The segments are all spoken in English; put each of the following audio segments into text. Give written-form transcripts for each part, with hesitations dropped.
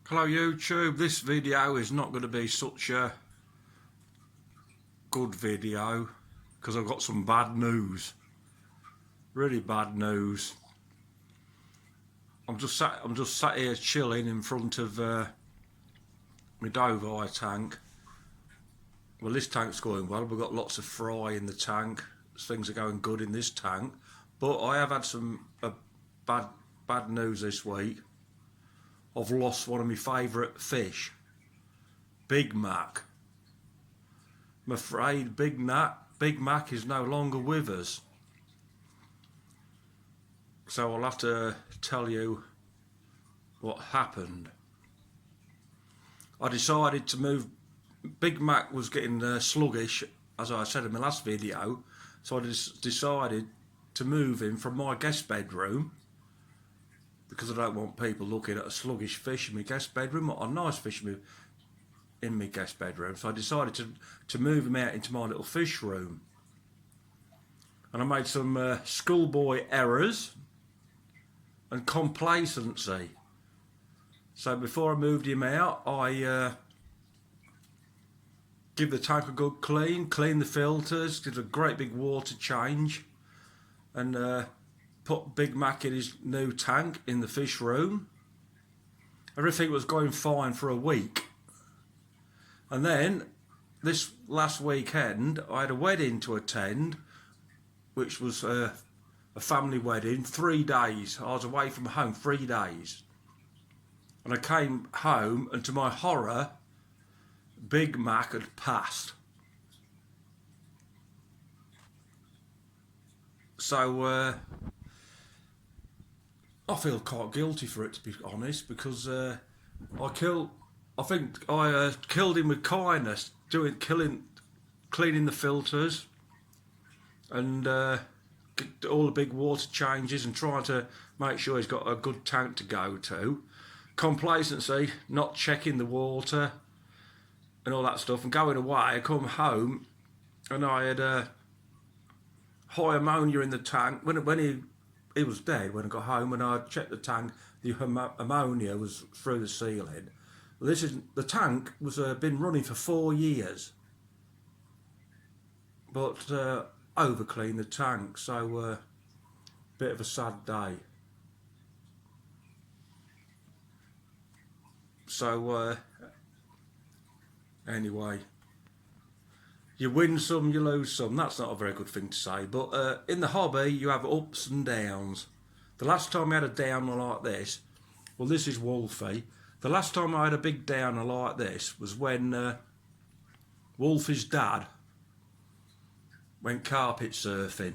Hello YouTube, this video is not going to be such a good video because I've got some bad news, really bad news. I'm just sat here chilling in front of my Dovi tank. Well, this tank's going well, we've got lots of fry in the tank, things are going good in this tank, but I have had some bad news this week. I've lost one of my favourite fish, Bigmac. I'm afraid Bigmac is no longer with us. So I'll have to tell you what happened. I decided to move. Bigmac was getting sluggish, as I said in my last video, so I just decided to move him from my guest bedroom, because I don't want people looking at a sluggish fish in my guest bedroom, or a nice fish in my guest bedroom. So I decided to move him out into my little fish room. And I made some schoolboy errors and complacency. So before I moved him out, I give the tank a good clean the filters, did a great big water change, and put Bigmac in his new tank in the fish room. Everything was going fine for a week. And then, this last weekend, I had a wedding to attend, which was a family wedding, 3 days. I was away from home 3 days. And I came home, and to my horror, Bigmac had passed. So, I feel quite guilty for it, to be honest, because I think I killed him with kindness, cleaning the filters and all the big water changes and trying to make sure he's got a good tank to go to. Complacency, not checking the water and all that stuff, and going away. I come home and I had high ammonia in the tank. When he was dead when I got home, and I checked the tank, the ammonia was through the ceiling. The tank was been running for 4 years, but over cleaned the tank, so bit of a sad day. So anyway, you win some, you lose some. That's not a very good thing to say, but in the hobby you have ups and downs. The last time I had a downer like this, well, this is Wolfie. The last time I had a big downer like this was when Wolfie's dad went carpet surfing.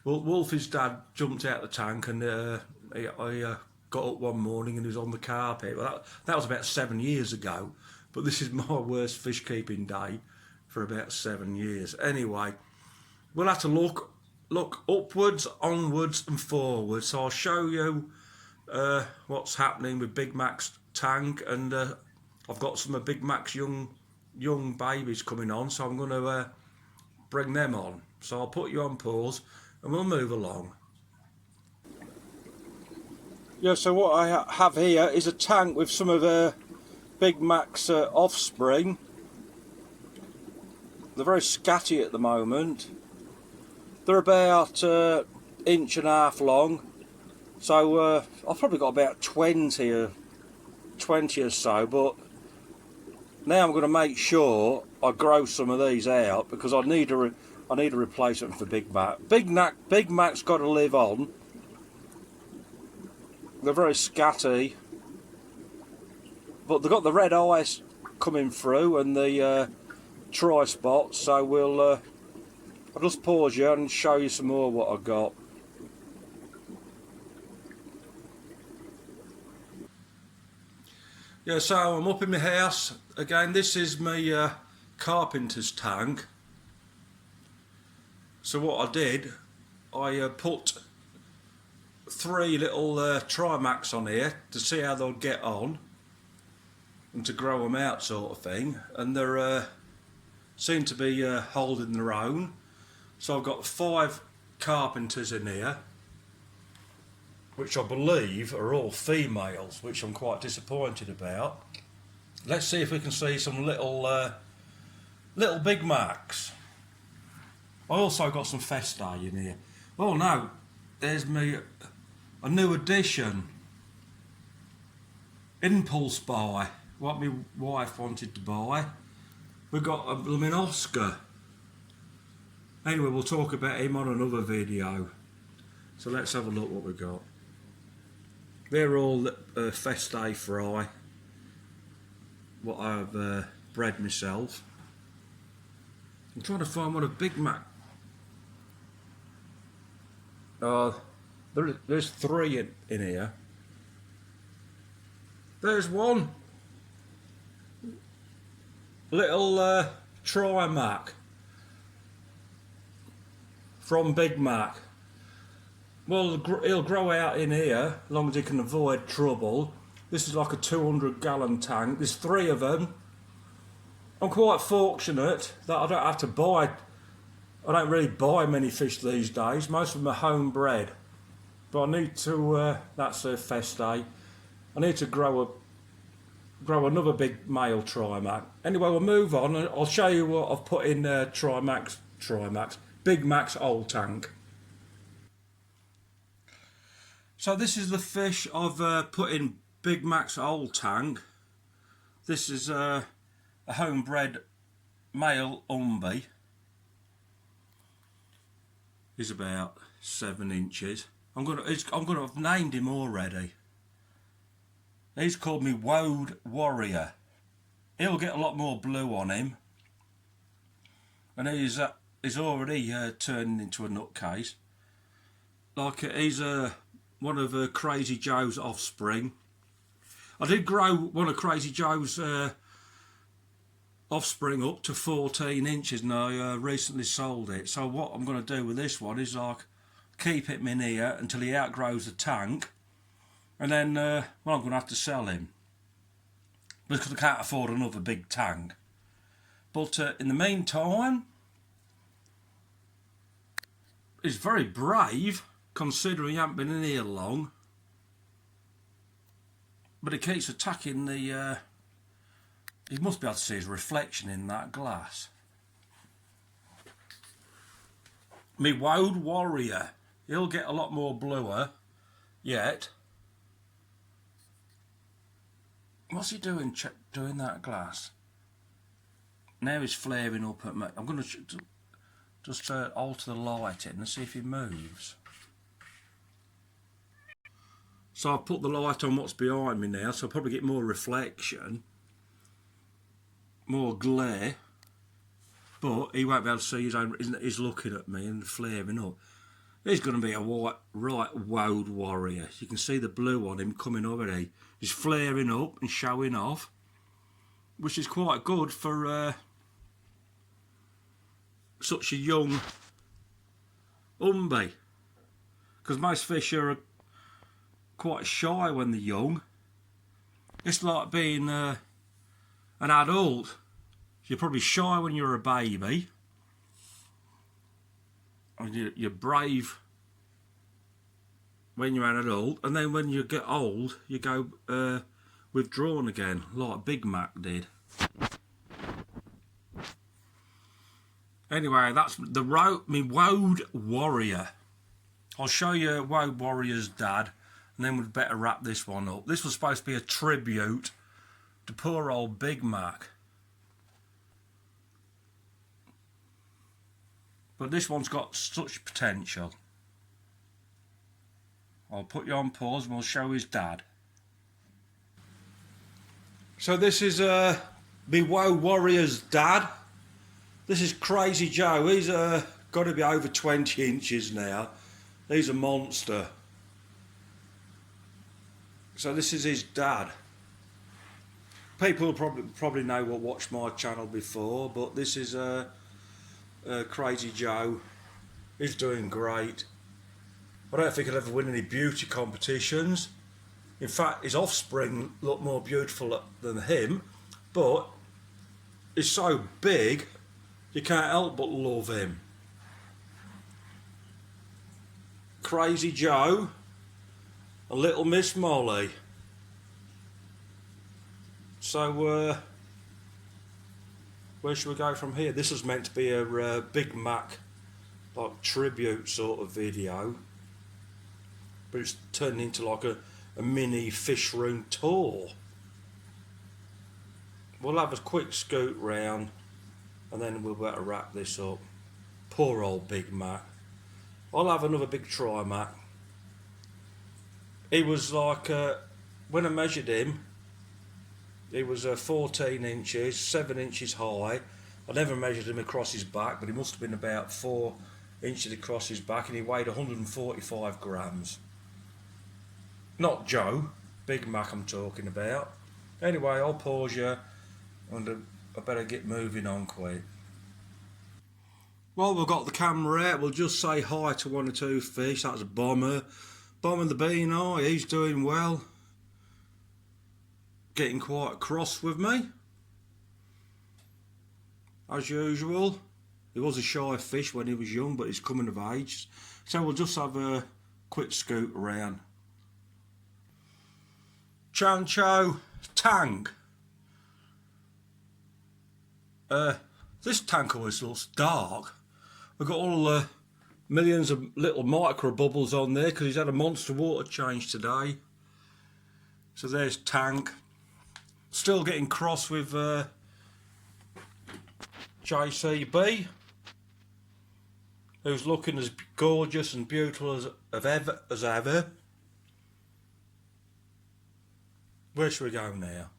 Well, Wolfie's dad jumped out the tank, and I got up one morning and he was on the carpet. Well, that was about 7 years ago, but this is my worst fish keeping day for about 7 years. Anyway, we'll have to look upwards, onwards and forwards. So I'll show you what's happening with Bigmac's tank, and I've got some of Bigmac's young babies coming on, so I'm going to bring them on. So I'll put you on pause and we'll move along. Yeah, so what I have here is a tank with some of Bigmac's offspring. They're very scatty at the moment. They're about 1.5 inches long. So I've probably got about 20 or so. But now I'm going to make sure I grow some of these out, because I need a replacement for Bigmac. Bigmac's got to live on. They're very scatty, but they've got the red eyes coming through and the tri-spots, so I'll just pause you and show you some more what I've got. Yeah, so I'm up in my house again. This is my Carpenters tank. So what I did, I put 3 little Trimacs on here to see how they'll get on and to grow them out, sort of thing, and they're seem to be holding their own. So I've got 5 Carpenters in here, which I believe are all females, which I'm quite disappointed about. Let's see if we can see some little Bigmacs. I also got some Festae in here. Oh no, there's a new addition. Impulse buy, what my wife wanted to buy. We got a blooming Oscar. Anyway, we'll talk about him on another video. So let's have a look what we got. They're all Festae fry, what I've bred myself. I'm trying to find what a Bigmac. There's 3 in here. There's one little Trimac from Bigmac. Well, he'll grow out in here as long as he can avoid trouble. This is like a 200-gallon tank. There's 3 of them. I'm quite fortunate that I don't have to buy. I don't really buy many fish these days. Most of them are homebred. But I need to. That's a Festae. I need to grow another big male Trimac. Anyway, we'll move on. I'll show you what I've put in Bigmac's old tank. So this is the fish I've put in Bigmac's old tank. This is a homebred male umbi. He's about 7 inches. I'm gonna have named him already. He's called me Woad Warrior. He'll get a lot more blue on him, and he's already turning into a nutcase. Like he's one of Crazy Joe's offspring. I did grow one of Crazy Joe's offspring up to 14 inches, and I recently sold it. So what I'm going to do with this one is like keep him in here until he outgrows the tank. And then, well, I'm going to have to sell him because I can't afford another big tank. But in the meantime, he's very brave, considering he hasn't been in here long. But he keeps attacking the... he must be able to see his reflection in that glass. Me Woad Warrior. He'll get a lot more bluer yet. What's he doing doing that glass? Now he's flaring up at me. I'm going to just alter the light in and see if he moves. So I've put the light on what's behind me now, so I'll probably get more reflection, more glare, but he won't be able to see his own. He's looking at me and flaring up. He's going to be a right Woad Warrior. You can see the blue on him coming already. He's flaring up and showing off, which is quite good for such a young umbi, because most fish are quite shy when they're young. It's like being an adult. You're probably shy when you're a baby, and you're brave when you're an adult, and then when you get old you go withdrawn again, like Bigmac did. Anyway, that's me Woad Warrior. I'll show you Woad Warrior's dad, and then we'd better wrap this one up. This was supposed to be a tribute to poor old Bigmac, but this one's got such potential. I'll put you on pause and we'll show his dad. So this is me Woad Warrior's dad. This is Crazy Joe. He's got to be over 20 inches now. He's a monster. So this is his dad. People probably know what watched my channel before, but this is Crazy Joe. He's doing great. I don't think he'll ever win any beauty competitions. In fact, his offspring look more beautiful than him, but he's so big you can't help but love him. Crazy Joe and little Miss Molly. So where should we go from here? This was meant to be a Bigmac like tribute sort of video, but it's turned into like a mini fish room tour. We'll have a quick scoot round and then we'll better wrap this up. Poor old Bigmac. I'll have another big try, Mac. He was like, when I measured him, he was 14 inches, 7 inches high. I never measured him across his back, but he must have been about 4 inches across his back, and he weighed 145 grams. Not Joe, Bigmac I'm talking about. Anyway, I'll pause you, and I better get moving on quick. While we've got the camera out, we'll just say hi to one or two fish. That's Bomber. Bomber the Beano, he's doing well. Getting quite cross with me. As usual. He was a shy fish when he was young, but he's coming of age. So we'll just have a quick scoot around. Chancho tank. This tank always looks dark. We've got all the millions of little micro bubbles on there because he's had a monster water change today. So there's tank. Still getting cross with JCB, who's looking as gorgeous and beautiful as ever. Where should we go now?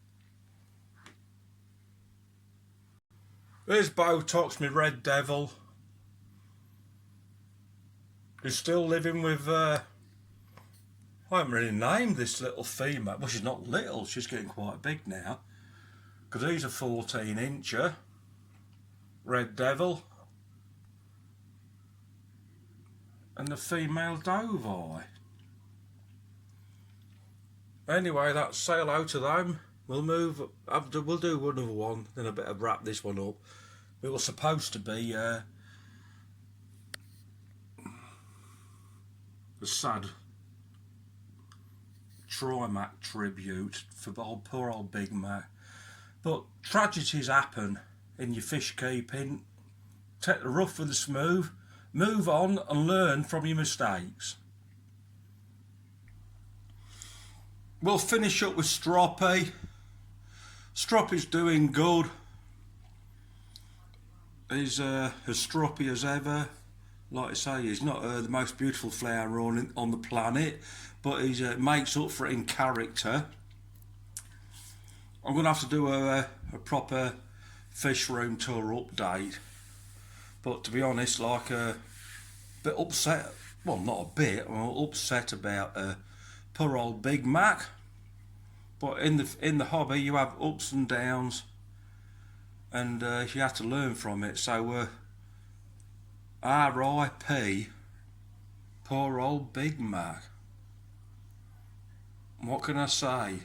There's Botox, my red devil. He's still living with, I haven't really named this little female. Well, she's not little, she's getting quite big now. Because he's a 14 incher. Red devil. And the female dove eye. Anyway, that's say hello to them. We'll move, we'll do another one, then I better wrap this one up. It was supposed to be a sad Trimac tribute for poor old Bigmac. But tragedies happen in your fish keeping. Take the rough with the smooth, move on and learn from your mistakes. We'll finish up with Stroppy. Stroppy's doing good. He's as stroppy as ever. Like I say, he's not the most beautiful flower on the planet, but he makes up for it in character. I'm going to have to do a proper fish room tour update. But to be honest, like a bit upset. Well, not a bit. I'm upset about poor old Bigmac. But in the hobby, you have ups and downs, and you have to learn from it. So R.I.P. poor old Bigmac. What can I say?